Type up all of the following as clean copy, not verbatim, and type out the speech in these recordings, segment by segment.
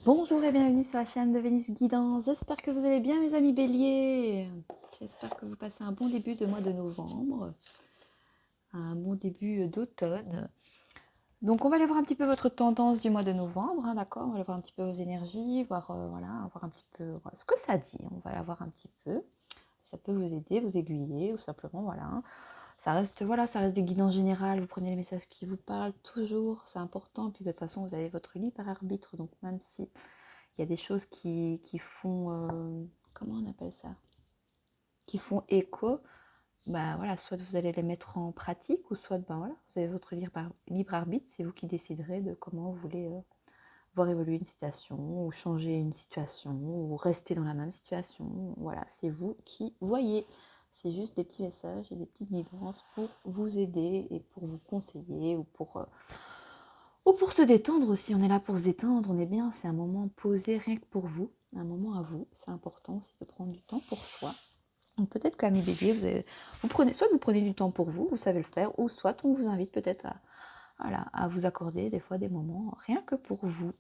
Bonjour et bienvenue sur la chaîne de Vénus Guidance. J'espère que vous allez bien mes amis béliers. J'espère que vous passez un bon début de mois de novembre, un bon début d'automne. Donc on va aller voir un petit peu votre tendance du mois de novembre, hein, d'accord. On va aller voir un petit peu vos énergies, voir, voir un petit peu ce que ça dit. On va aller voir un petit peu. Ça peut vous aider, vous aiguiller ou simplement, voilà. Ça reste des guidances générales. Vous prenez les messages qui vous parlent toujours, c'est important. Puis de toute façon, vous avez votre libre arbitre. Donc même si il y a des choses qui font, comment on appelle ça, qui font écho, bah voilà, soit vous allez les mettre en pratique, ou soit ben voilà, vous avez votre libre arbitre, c'est vous qui déciderez de comment vous voulez voir évoluer une situation, ou changer une situation, ou rester dans la même situation. Voilà, c'est vous qui voyez. C'est juste des petits messages et des petites guidances pour vous aider et pour vous conseiller, ou pour se détendre aussi. On est là pour se détendre, on est bien, c'est un moment posé rien que pour vous, un moment à vous. C'est important aussi de prendre du temps pour soi. Donc peut-être qu'à mi-bélier, soit vous prenez du temps pour vous, vous savez le faire, ou soit on vous invite peut-être à vous accorder des fois des moments rien que pour vous.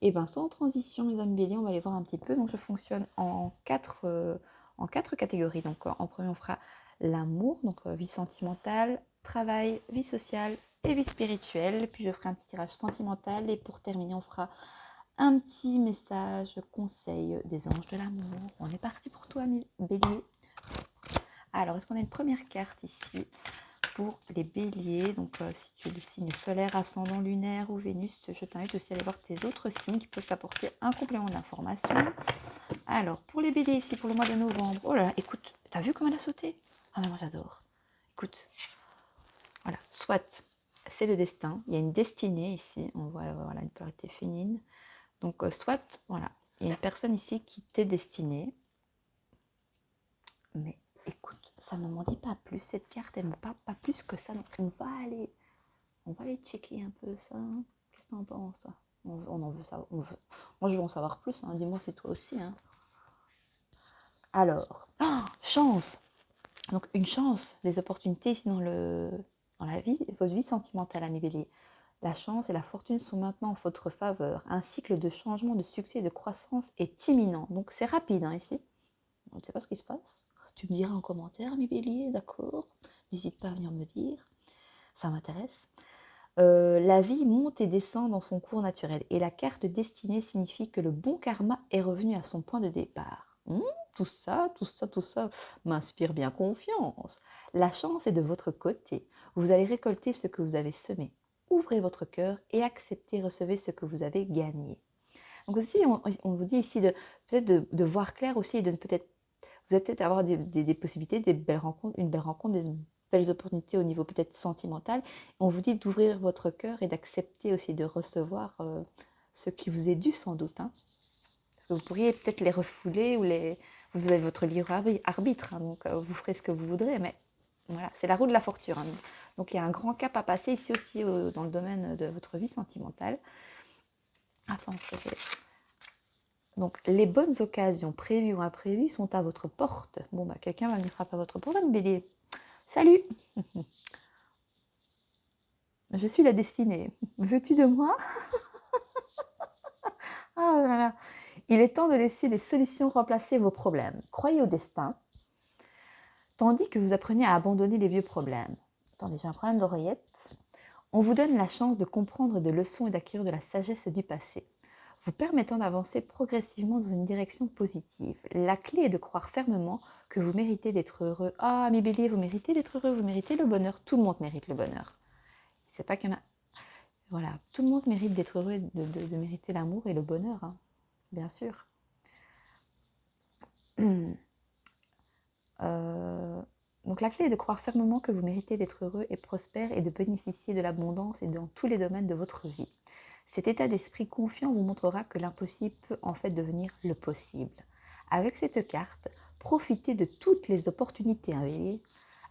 Et bien sans transition, mes amis béliers, on va aller voir un petit peu. Donc je fonctionne en quatre catégories. Donc en premier, on fera l'amour, donc vie sentimentale, travail, vie sociale et vie spirituelle. Puis je ferai un petit tirage sentimental. Et pour terminer, on fera un petit message conseil des anges de l'amour. On est parti pour toi, bélier. Alors, est-ce qu'on a une première carte ici pour les béliers? Donc, si tu es du signe solaire, ascendant lunaire ou Vénus, je t'invite aussi à aller voir tes autres signes qui peuvent t'apporter un complément d'information. Alors, pour les béliers ici, pour le mois de novembre, oh là là, écoute, t'as vu comme elle a sauté? Ah mais moi j'adore. Écoute, voilà, soit c'est le destin, il y a une destinée ici, on voit voilà, une polarité féminine. Donc, soit, voilà, il y a une personne ici qui t'est destinée, mais écoute, ça ne m'en dit pas plus, cette carte, elle ne me parle pas plus que ça, donc on va aller checker un peu ça. Qu'est-ce que tu en penses, toi? On en veut savoir, moi je veux en savoir plus, hein. Dis-moi c'est toi aussi, hein. Alors, chance. Donc une chance, des opportunités ici dans la vie, votre vie sentimentale, ami bélier. La chance et la fortune sont maintenant en votre faveur. Un cycle de changement, de succès et de croissance est imminent. Donc c'est rapide, hein, ici. On ne sait pas ce qui se passe. Tu me diras en commentaire, ami bélier, d'accord? N'hésite pas à venir me dire. Ça m'intéresse. La vie monte et descend dans son cours naturel. Et la carte destinée signifie que le bon karma est revenu à son point de départ. Tout ça m'inspire bien confiance. La chance est de votre côté. Vous allez récolter ce que vous avez semé. Ouvrez votre cœur et acceptez, recevez ce que vous avez gagné. Donc aussi, on vous dit ici peut-être de voir clair aussi et de peut-être, vous allez peut-être avoir des possibilités, une belle rencontre, des belles opportunités au niveau peut-être sentimental. On vous dit d'ouvrir votre cœur et d'accepter aussi de recevoir ce qui vous est dû sans doute, hein. Parce que vous pourriez peut-être les refouler vous avez votre libre arbitre, hein, donc vous ferez ce que vous voudrez, mais voilà, c'est la roue de la fortune, hein. Donc il y a un grand cap à passer ici aussi dans le domaine de votre vie sentimentale. Attends, donc les bonnes occasions prévues ou imprévues sont à votre porte. Bon, bah quelqu'un va venir frapper à votre porte, un bélier. Salut. Je suis la destinée. Veux-tu de moi? Ah là là. Il est temps de laisser les solutions remplacer vos problèmes. Croyez au destin, tandis que vous apprenez à abandonner les vieux problèmes. Attendez, j'ai un problème d'oreillette. On vous donne la chance de comprendre des leçons et d'acquérir de la sagesse du passé, vous permettant d'avancer progressivement dans une direction positive. La clé est de croire fermement que vous méritez d'être heureux. Ah, mes béliers, vous méritez d'être heureux, vous méritez le bonheur. Tout le monde mérite le bonheur. C'est pas qu'il y en a... Voilà, tout le monde mérite d'être heureux, de mériter l'amour et le bonheur, hein, bien sûr. Donc la clé est de croire fermement que vous méritez d'être heureux et prospère et de bénéficier de l'abondance et dans tous les domaines de votre vie. Cet état d'esprit confiant vous montrera que l'impossible peut en fait devenir le possible. Avec cette carte, profitez de toutes les opportunités bélier.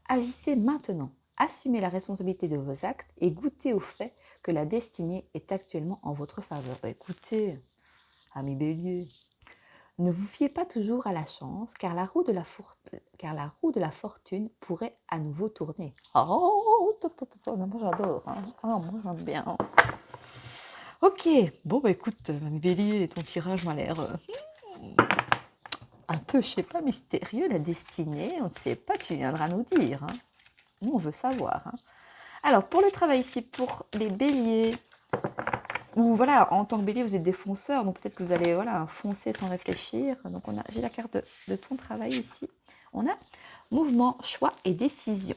Agissez maintenant, assumez la responsabilité de vos actes et goûtez au fait que la destinée est actuellement en votre faveur. Écoutez, amis bélier, ne vous fiez pas toujours à la chance, car la roue de la fortune pourrait à nouveau tourner. Oh, moi j'adore, hein. Oh, moi j'aime bien. Ok, bon bah écoute, Mamie Bélier, ton tirage m'a l'air un peu, je sais pas, mystérieux, la destinée, on ne sait pas, tu viendras nous dire. Hein. Nous, on veut savoir. Hein. Alors, pour le travail ici, pour les béliers, ou voilà, en tant que bélier, vous êtes des fonceurs, donc peut-être que vous allez voilà, foncer sans réfléchir. Donc, j'ai la carte de ton travail ici. On a mouvement, choix et décision.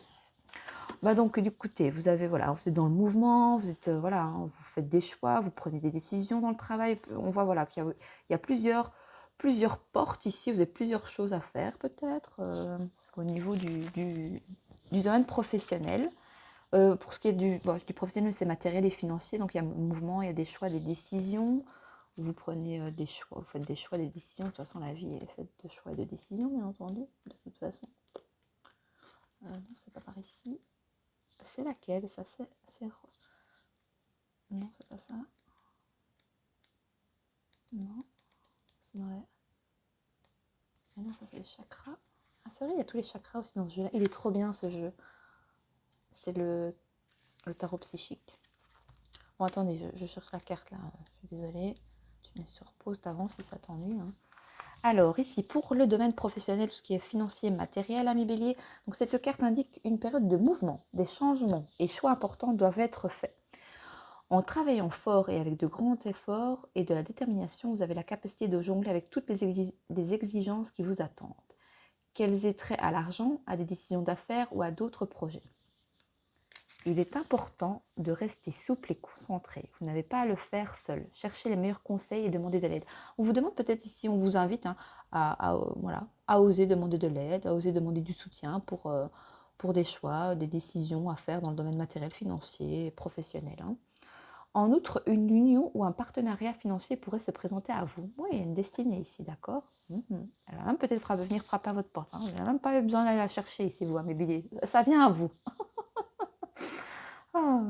Bah donc, écoutez, vous avez voilà, vous êtes dans le mouvement, vous êtes voilà, hein, vous faites des choix, vous prenez des décisions dans le travail. On voit voilà qu'il y a plusieurs portes ici. Vous avez plusieurs choses à faire peut-être au niveau du domaine professionnel. Pour ce qui est du professionnel, c'est matériel et financier. Donc il y a un mouvement, il y a des choix, des décisions. Vous prenez des choix, vous faites des choix, des décisions. De toute façon, la vie est faite de choix et de décisions, bien entendu. De toute façon. Non, c'est pas par ici. C'est laquelle? Ça, c'est... Non, c'est pas ça. Non, c'est dans les... Ah non, ça, c'est les chakras. Ah, c'est vrai, il y a tous les chakras aussi dans ce jeu-là. Il est trop bien, ce jeu. C'est le tarot psychique. Bon, attendez, je cherche la carte, là. Je suis désolée. Tu mets sur pause, t'avances si ça t'ennuie. Hein. Alors, ici, pour le domaine professionnel, tout ce qui est financier, matériel, ami bélier, donc cette carte indique une période de mouvement, des changements et choix importants doivent être faits. En travaillant fort et avec de grands efforts et de la détermination, vous avez la capacité de jongler avec toutes les exigences qui vous attendent, qu'elles aient trait à l'argent, à des décisions d'affaires ou à d'autres projets. Il est important de rester souple et concentré. Vous n'avez pas à le faire seul. Cherchez les meilleurs conseils et demandez de l'aide. On vous demande peut-être ici, on vous invite hein, à oser demander de l'aide, à oser demander du soutien pour des choix, des décisions à faire dans le domaine matériel, financier, professionnel. Hein. En outre, une union ou un partenariat financier pourrait se présenter à vous. Oui, il y a une destinée ici, d'accord. Elle va même peut-être venir frapper à votre porte. Hein. Vous n'avez même pas besoin d'aller la chercher ici, vous, à mes billets. Ça vient à vous. Ah.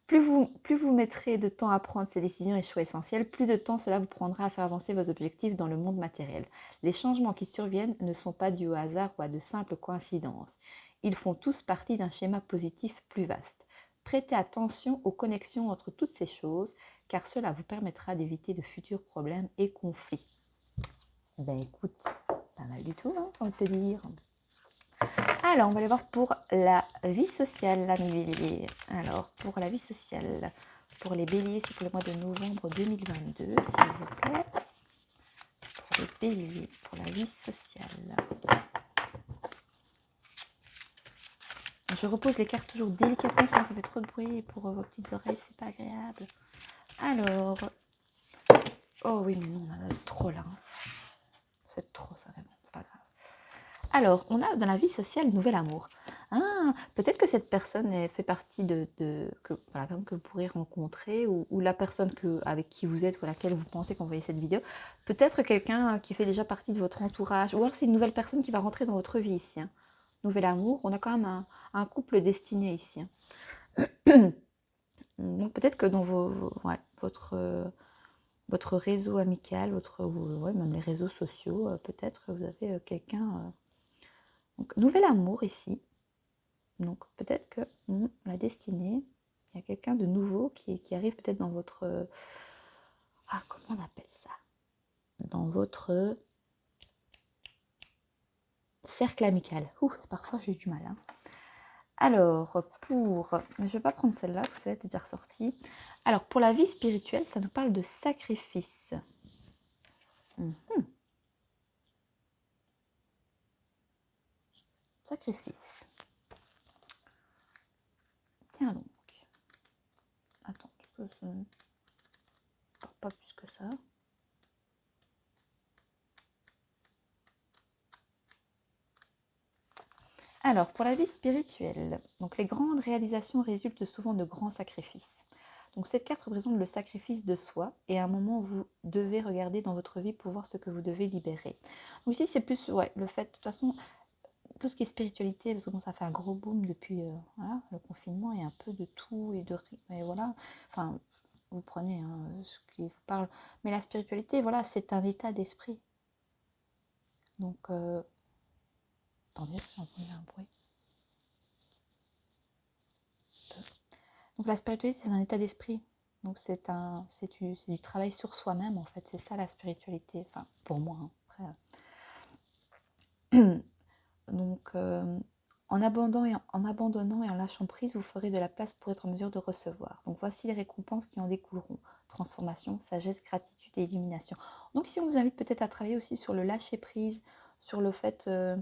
Plus vous mettrez de temps à prendre ces décisions et choix essentiels, plus de temps cela vous prendra à faire avancer vos objectifs dans le monde matériel. Les changements qui surviennent ne sont pas dus au hasard ou à de simples coïncidences. Ils font tous partie d'un schéma positif plus vaste. Prêtez attention aux connexions entre toutes ces choses, car cela vous permettra d'éviter de futurs problèmes et conflits. Ben écoute, pas mal du tout, hein, on peut te dire. Alors, on va aller voir pour la vie sociale, l'ami bélier. Alors, pour la vie sociale, pour les béliers, c'est pour le mois de novembre 2022, s'il vous plaît. Pour les béliers, pour la vie sociale. Je repose les cartes toujours délicatement, sinon ça fait trop de bruit pour vos petites oreilles, c'est pas agréable. Alors, oh oui, mais non, on en a trop là. C'est trop ça, vraiment, c'est pas grave. Alors, on a dans la vie sociale nouvel amour. Ah, peut-être que cette personne fait partie que vous pourrez rencontrer ou la personne avec qui vous êtes ou à laquelle vous pensez qu'on voyait cette vidéo. Peut-être quelqu'un qui fait déjà partie de votre entourage ou alors c'est une nouvelle personne qui va rentrer dans votre vie ici. Hein. Nouvel amour, on a quand même un couple destiné ici. Hein. Donc peut-être que dans votre réseau amical, même les réseaux sociaux, peut-être que vous avez quelqu'un... donc, nouvel amour ici. Donc peut-être que la destinée, il y a quelqu'un de nouveau qui arrive peut-être dans votre... comment on appelle ça? Dans votre cercle amical. Parfois j'ai du mal. Hein. Alors, mais je ne vais pas prendre celle-là, parce que celle-là est déjà ressortie. Alors, pour la vie spirituelle, ça nous parle de sacrifice. Sacrifice. Tiens donc. Attends, parce que ça ne parle pas plus que ça. Alors, pour la vie spirituelle, donc les grandes réalisations résultent souvent de grands sacrifices. Donc cette carte représente le sacrifice de soi et un moment où vous devez regarder dans votre vie pour voir ce que vous devez libérer. Donc ici, c'est plus le fait, de toute façon, tout ce qui est spiritualité, parce que ça fait un gros boom depuis le confinement, et un peu de tout et voilà. Enfin, vous prenez ce qui vous parle. Mais la spiritualité, voilà, c'est un état d'esprit. Donc, attendez, j'ai entendu un bruit. Donc la spiritualité, c'est un état d'esprit. Donc c'est du travail sur soi-même en fait, c'est ça la spiritualité, enfin pour moi, hein. Après, donc en abandonnant et en lâchant prise, vous ferez de la place pour être en mesure de recevoir. Donc voici les récompenses qui en découleront. Transformation, sagesse, gratitude et illumination. Donc ici on vous invite peut-être à travailler aussi sur le lâcher prise, sur le fait de,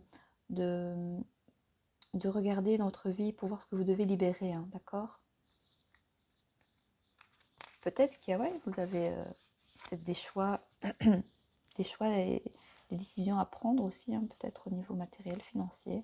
de regarder dans votre vie pour voir ce que vous devez libérer, hein, d'accord? Peut-être qu'il y a, ouais, vous avez peut-être des choix, des choix et des décisions à prendre aussi, hein, peut-être au niveau matériel, financier,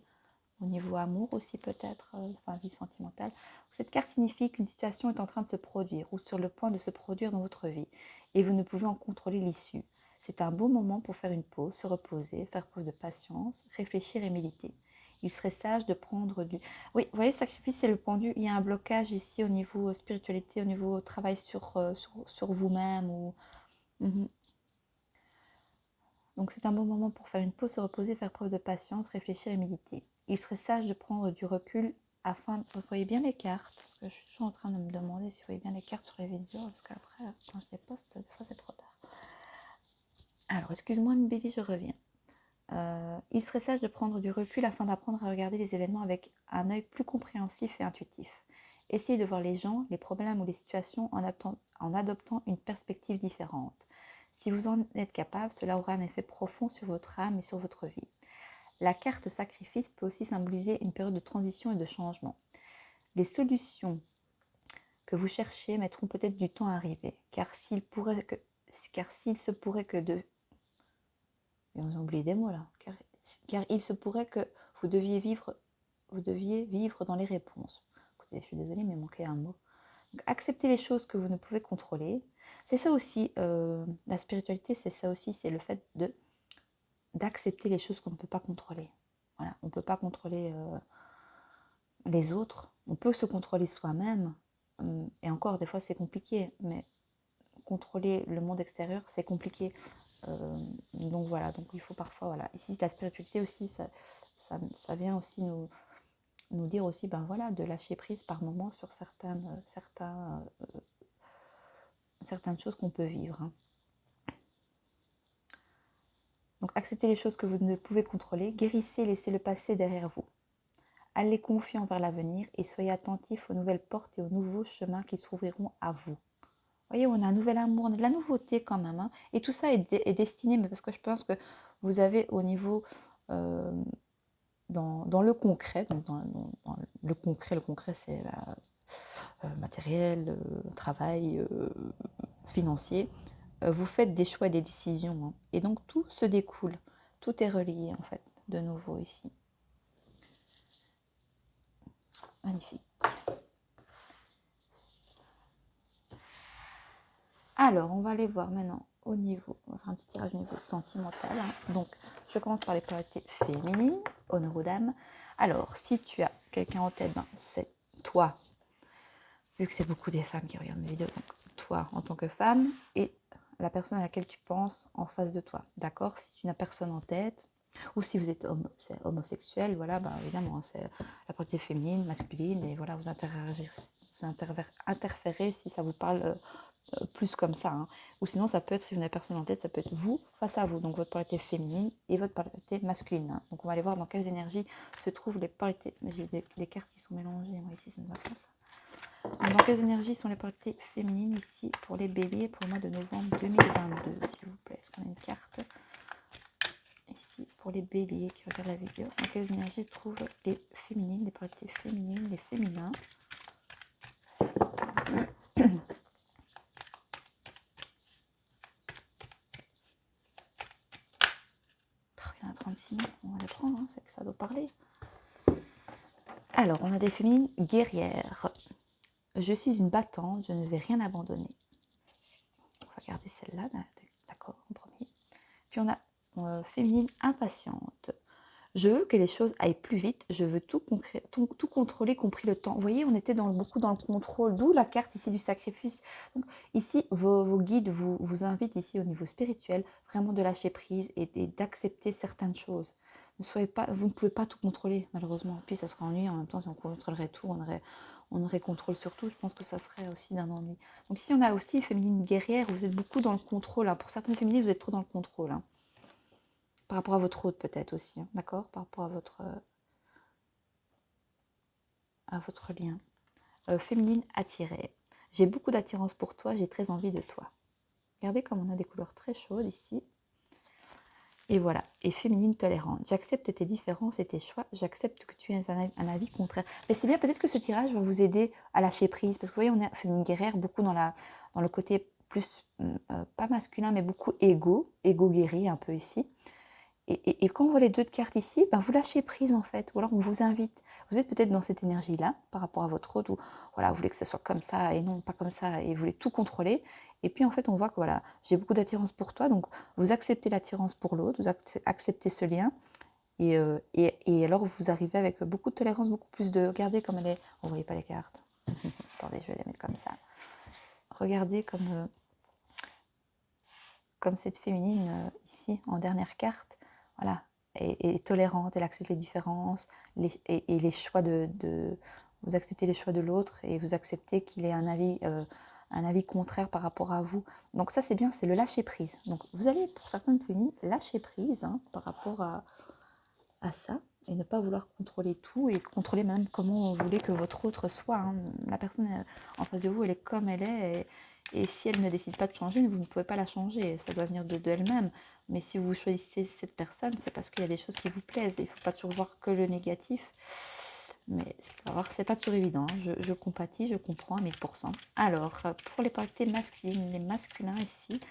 au niveau amour aussi peut-être, enfin vie sentimentale. Cette carte signifie qu'une situation est en train de se produire ou sur le point de se produire dans votre vie et vous ne pouvez en contrôler l'issue. C'est un beau moment pour faire une pause, se reposer, faire preuve de patience, réfléchir et méditer. Il serait sage de prendre du... Oui, vous voyez, le sacrifice, c'est le pendu. Il y a un blocage ici au niveau spiritualité, au niveau travail sur vous-même. Ou... Mhm. Donc c'est un bon moment pour faire une pause, se reposer, faire preuve de patience, réfléchir et méditer. Il serait sage de prendre du recul afin... Vous voyez bien les cartes? Je suis toujours en train de me demander si vous voyez bien les cartes sur les vidéos, parce qu'après, quand je les poste, des fois c'est trop tard. Alors, excuse-moi, Mbélé, je reviens. Il serait sage de prendre du recul afin d'apprendre à regarder les événements avec un œil plus compréhensif et intuitif. Essayez de voir les gens, les problèmes ou les situations en adoptant une perspective différente. Si vous en êtes capable, cela aura un effet profond sur votre âme et sur votre vie. La carte sacrifice peut aussi symboliser une période de transition et de changement. Les solutions que vous cherchez mettront peut-être du temps à arriver, car s'il se pourrait que de... Vous ont oublié des mots là. Car il se pourrait que vous deviez vivre dans les réponses. Écoutez, je suis désolée, mais il manquait un mot. Donc, accepter les choses que vous ne pouvez contrôler. C'est ça aussi, la spiritualité, c'est ça aussi, c'est le fait d'accepter les choses qu'on ne peut pas contrôler. Voilà, on ne peut pas contrôler les autres, on peut se contrôler soi-même, et encore, des fois, c'est compliqué, mais contrôler le monde extérieur, c'est compliqué. Donc voilà, donc il faut parfois, voilà. Ici, la spiritualité aussi, ça vient aussi nous dire aussi, ben voilà, de lâcher prise par moment sur certaines choses qu'on peut vivre, hein. Donc acceptez les choses que vous ne pouvez contrôler, guérissez, laissez le passé derrière vous. Allez confiant vers l'avenir et soyez attentifs aux nouvelles portes et aux nouveaux chemins qui s'ouvriront à vous. Vous voyez, on a un nouvel amour, on a de la nouveauté quand même, hein. Et tout ça est destiné, mais parce que je pense que vous avez au niveau, dans le concret, donc dans le concret c'est matériel, travail, financier, vous faites des choix, des décisions, hein. Et donc tout se découle, tout est relié en fait, de nouveau ici. Magnifique. Alors, on va aller voir maintenant au niveau, on va faire un petit tirage au niveau sentimental, hein. Donc, je commence par les polarités féminines, honneur aux dames. Alors, si tu as quelqu'un en tête, ben, c'est toi, vu que c'est beaucoup des femmes qui regardent mes vidéos, donc toi en tant que femme et la personne à laquelle tu penses en face de toi, d'accord? Si tu n'as personne en tête, ou si vous êtes homosexuel, voilà, ben, évidemment, c'est la polarité féminine, masculine, et voilà, vous interférez si ça vous parle plus comme ça, hein. Ou sinon ça peut être, si vous n'avez personne en tête, ça peut être vous face à vous, donc votre polarité féminine et votre polarité masculine, hein. Donc on va aller voir dans quelles énergies se trouvent les polarités. Mais j'ai des cartes qui sont mélangées, moi ici ça ne va pas ça. Donc, dans quelles énergies sont les polarités féminines ici pour les béliers pour le mois de novembre 2022, s'il vous plaît? Est-ce qu'on a une carte ici pour les béliers qui regardent la vidéo? Dans quelles énergies se trouvent les féminines, les polarités féminines, les féminins? Il y en a 36 000, on va les prendre, hein, c'est que ça doit parler. Alors, on a des féminines guerrières. Je suis une battante, je ne vais rien abandonner. On va garder celle-là, d'accord, en premier. Puis on a féminine impatiente. Je veux que les choses aillent plus vite, je veux tout contrôler, compris le temps. Vous voyez, on était beaucoup dans le contrôle, d'où la carte ici du sacrifice. Donc ici, vos guides vous invitent ici au niveau spirituel, vraiment de lâcher prise et d'accepter certaines choses. Ne soyez pas, vous ne pouvez pas tout contrôler, malheureusement. Puis ça serait ennuyeux en même temps, si on contrôlerait tout, on aurait contrôle sur tout. Je pense que ça serait aussi d'un ennui. Donc ici, on a aussi féminine guerrière, vous êtes beaucoup dans le contrôle. Hein. Pour certaines féminines, vous êtes trop dans le contrôle. Hein. Par rapport à votre hôte, peut-être aussi. Hein. D'accord. Par rapport à votre lien. Féminine attirée. J'ai beaucoup d'attirance pour toi, j'ai très envie de toi. Regardez comme on a des couleurs très chaudes ici. Et voilà, et féminine tolérante. J'accepte tes différences et tes choix, j'accepte que tu aies un avis contraire. Mais c'est bien, peut-être que ce tirage va vous aider à lâcher prise. Parce que vous voyez, on est féminine guerrière, beaucoup dans le côté plus, pas masculin, mais beaucoup égo guéri un peu ici. Et quand on voit les deux de cartes ici, ben vous lâchez prise en fait, ou alors on vous invite. Vous êtes peut-être dans cette énergie-là, par rapport à votre autre, où voilà, vous voulez que ça soit comme ça et non pas comme ça, et vous voulez tout contrôler. Et puis en fait, on voit que voilà, j'ai beaucoup d'attirance pour toi, donc vous acceptez l'attirance pour l'autre, vous acceptez ce lien, et alors vous arrivez avec beaucoup de tolérance, beaucoup plus de... Regardez comme elle est... On ne voyait pas les cartes. Attendez, je vais les mettre comme ça. Regardez comme cette féminine ici, en dernière carte, voilà, est tolérante, elle accepte les différences, et les choix vous acceptez les choix de l'autre, et vous acceptez qu'il ait un avis contraire par rapport à vous. Donc ça c'est bien, c'est le lâcher prise. Donc vous allez, pour certaines féminines, lâcher prise hein, par rapport à ça, et ne pas vouloir contrôler tout, et contrôler même comment vous voulez que votre autre soit. Hein. La personne en face de vous, elle est comme elle est, et si elle ne décide pas de changer, vous ne pouvez pas la changer, ça doit venir de elle-même. Mais si vous choisissez cette personne, c'est parce qu'il y a des choses qui vous plaisent, il ne faut pas toujours voir que le négatif. Mais c'est pas toujours évident, hein. Je compatis, je comprends à 1000%. Alors, pour les polarités masculines, les masculins ici,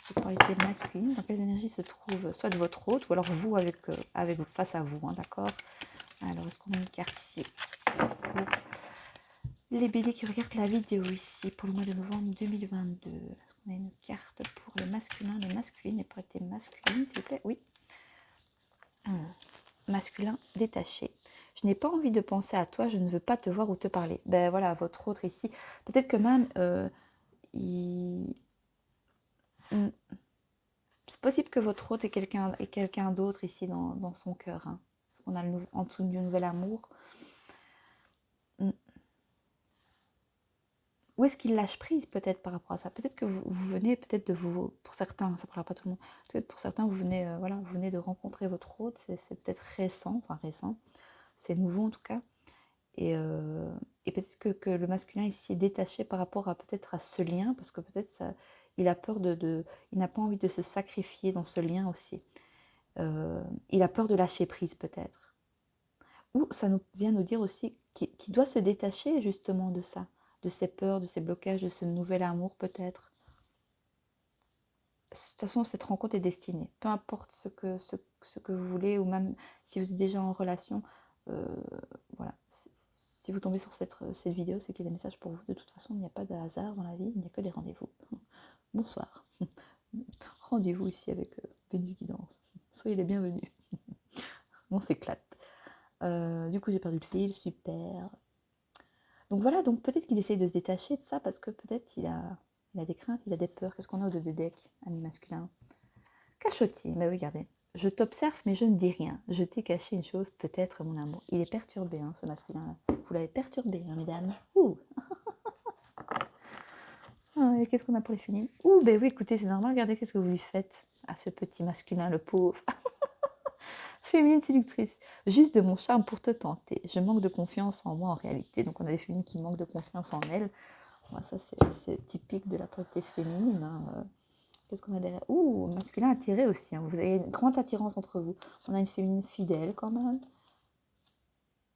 les polarités masculines, dans quelles énergies se trouvent soit de votre hôte, ou alors vous avec face à vous, hein, d'accord. Alors, est-ce qu'on a une carte ici pour les béliers qui regardent la vidéo ici, pour le mois de novembre 2022? Est-ce qu'on a une carte pour les masculins, les masculines, les polarités masculines, s'il vous plaît? Oui. Masculin détaché. Je n'ai pas envie de penser à toi, je ne veux pas te voir ou te parler. Ben voilà, votre autre ici. Peut-être que même, c'est possible que votre autre ait quelqu'un d'autre ici dans son cœur. Hein. Parce qu'on a en dessous du nouvel amour. Où est-ce qu'il lâche prise peut-être par rapport à ça? Peut-être que vous venez, peut-être de vous, pour certains, ça ne parlera pas tout le monde, peut-être pour certains, vous venez, vous venez de rencontrer votre autre, c'est peut-être récent, c'est nouveau en tout cas. Et peut-être que le masculin ici est détaché par rapport à peut-être à ce lien, parce que peut-être il a peur il n'a pas envie de se sacrifier dans ce lien aussi. Il a peur de lâcher prise peut-être. Ou ça vient nous dire aussi qu'il doit se détacher justement de ça, de ses peurs, de ses blocages, de ce nouvel amour peut-être. De toute façon, cette rencontre est destinée. Peu importe ce que vous voulez, ou même si vous êtes déjà en relation, voilà. Si vous tombez sur cette vidéo, c'est qu'il y a des messages pour vous. De toute façon, il n'y a pas de hasard dans la vie, il n'y a que des rendez-vous. Bonsoir. Rendez-vous ici avec Vénus Guidance. Soyez les bienvenus. On s'éclate. Du coup, j'ai perdu le fil, super. Donc voilà, donc peut-être qu'il essaye de se détacher de ça, parce que peut-être il a des craintes, il a des peurs. Qu'est-ce qu'on a au dos de deck, ami masculin? Cachotier, mais regardez. Je t'observe, mais je ne dis rien. Je t'ai caché une chose, peut-être, mon amour. Il est perturbé, hein, ce masculin-là. Vous l'avez perturbé, hein, mesdames. Ouh. Ah, et qu'est-ce qu'on a pour les féminines? Ouh, ben oui, écoutez, c'est normal. Regardez, qu'est-ce que vous lui faites à ce petit masculin, le pauvre. Féminine séductrice. Juste de mon charme pour te tenter. Je manque de confiance en moi en réalité. Donc, on a des féminines qui manquent de confiance en elles. Bon, ça, c'est typique de la polarité féminine. Hein. Qu'est-ce qu'on a derrière? Ouh, masculin attiré aussi. Hein. Vous avez une grande attirance entre vous. On a une féminine fidèle quand même.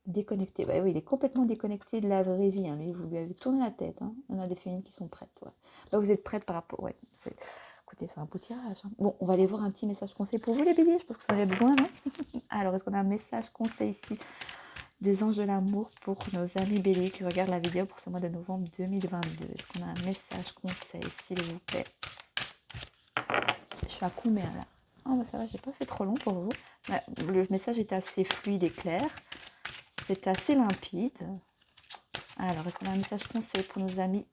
Déconnecté. Bah oui, il est complètement déconnecté de la vraie vie. Hein. Lui, vous lui avez tourné la tête. Hein. On a des féminines qui sont prêtes. Ouais. Là, vous êtes prêtes par rapport. Ouais, écoutez, c'est un beau tirage. Hein. Bon, on va aller voir un petit message conseil pour vous, les béliers. Je pense que vous en avez besoin, non? Alors, est-ce qu'on a un message conseil ici des anges de l'amour pour nos amis béliers qui regardent la vidéo pour ce mois de novembre 2022? Est-ce qu'on a un message conseil, s'il vous plaît? Je suis à combien là? Oh, bah ça va, j'ai pas fait trop long pour vous. Le message est assez fluide et clair. C'est assez limpide. Alors, est-ce qu'on a un message conseil pour nos amis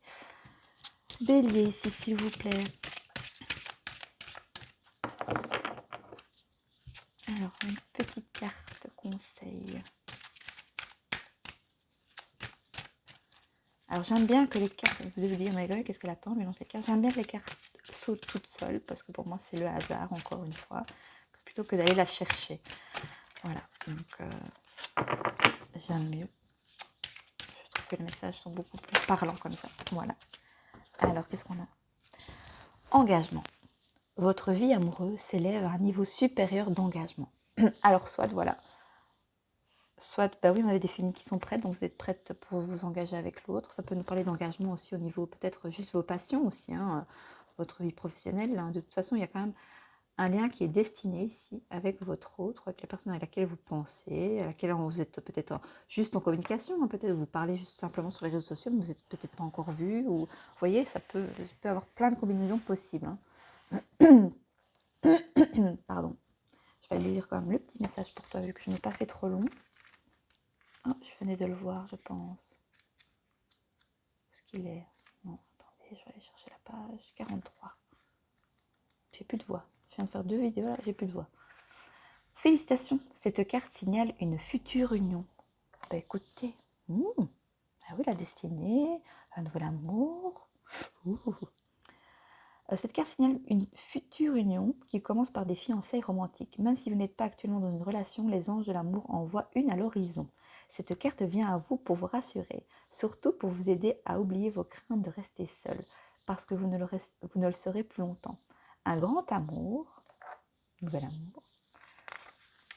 béliers ici, s'il vous plaît? Alors, une petite carte conseil. Alors, j'aime bien que les cartes, vous devez vous dire, mais qu'est-ce qu'elle attend, mais dans les cartes, j'aime bien que les cartes sautent toutes seules, parce que pour moi, c'est le hasard, encore une fois, plutôt que d'aller la chercher. Voilà, donc j'aime mieux. Je trouve que les messages sont beaucoup plus parlants comme ça. Voilà. Alors, qu'est-ce qu'on a? Engagement. Votre vie amoureuse s'élève à un niveau supérieur d'engagement. Alors, soit, voilà. Soit, bah oui, on avait des films qui sont prêtes, donc vous êtes prête pour vous engager avec l'autre. Ça peut nous parler d'engagement aussi au niveau, peut-être juste vos passions aussi, hein, votre vie professionnelle. Hein. De toute façon, il y a quand même un lien qui est destiné ici avec votre autre, avec la personne à laquelle vous pensez, à laquelle vous êtes peut-être juste en communication, hein, peut-être vous parlez juste simplement sur les réseaux sociaux, mais vous n'êtes peut-être pas encore vu, ou vous voyez, ça peut avoir plein de combinaisons possibles. Hein. Pardon. Je vais aller lire quand même le petit message pour toi, vu que je n'ai pas fait trop long. Oh, je venais de le voir, je pense. Où est-ce qu'il est? Non, attendez, je vais aller chercher la page 43. J'ai plus de voix. Je viens de faire 2 vidéos là, j'ai plus de voix. Félicitations, cette carte signale une future union. Bah écoutez, ah oui, la destinée, un nouvel amour. Cette carte signale une future union qui commence par des fiançailles romantiques. Même si vous n'êtes pas actuellement dans une relation, les anges de l'amour envoient une à l'horizon. Cette carte vient à vous pour vous rassurer, surtout pour vous aider à oublier vos craintes de rester seul, parce que vous ne le serez plus longtemps. Un grand amour, nouvel amour,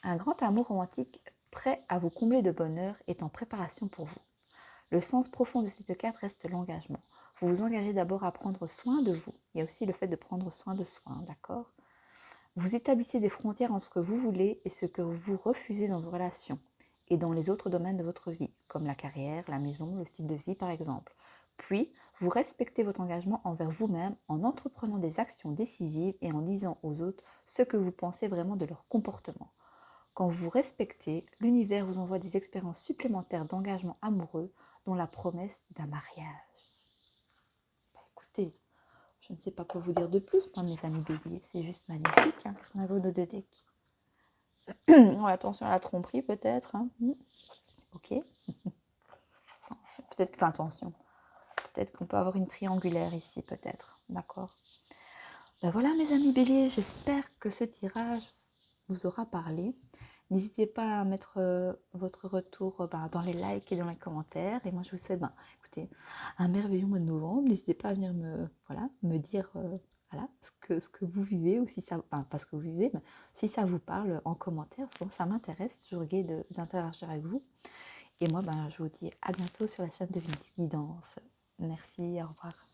un grand amour romantique prêt à vous combler de bonheur est en préparation pour vous. Le sens profond de cette carte reste l'engagement. Vous vous engagez d'abord à prendre soin de vous. Il y a aussi le fait de prendre soin de soi, d'accord? Vous établissez des frontières entre ce que vous voulez et ce que vous refusez dans vos relations et dans les autres domaines de votre vie, comme la carrière, la maison, le style de vie par exemple. Puis, vous respectez votre engagement envers vous-même en entreprenant des actions décisives et en disant aux autres ce que vous pensez vraiment de leur comportement. Quand vous respectez, l'univers vous envoie des expériences supplémentaires d'engagement amoureux, dont la promesse d'un mariage. Bah, écoutez, je ne sais pas quoi vous dire de plus, moi, mes amis béliers. C'est juste magnifique. Hein. Qu'est-ce qu'on avait au dos de deck? Ouais, attention à la tromperie, peut-être. Hein. Ok. Peut-être que, enfin, attention. Peut-être qu'on peut avoir une triangulaire ici, peut-être. D'accord. Ben voilà, mes amis béliers. J'espère que ce tirage vous aura parlé. N'hésitez pas à mettre votre retour dans les likes et dans les commentaires. Et moi, je vous souhaite, écoutez, un merveilleux mois de novembre. N'hésitez pas à venir me dire voilà, ce que vous vivez, ou si ça, enfin, pas ce que vous vivez, mais si ça vous parle en commentaire, parce que ça m'intéresse, toujours gai d'interagir avec vous. Et moi, je vous dis à bientôt sur la chaîne de Vénus Guidance. Merci, au revoir.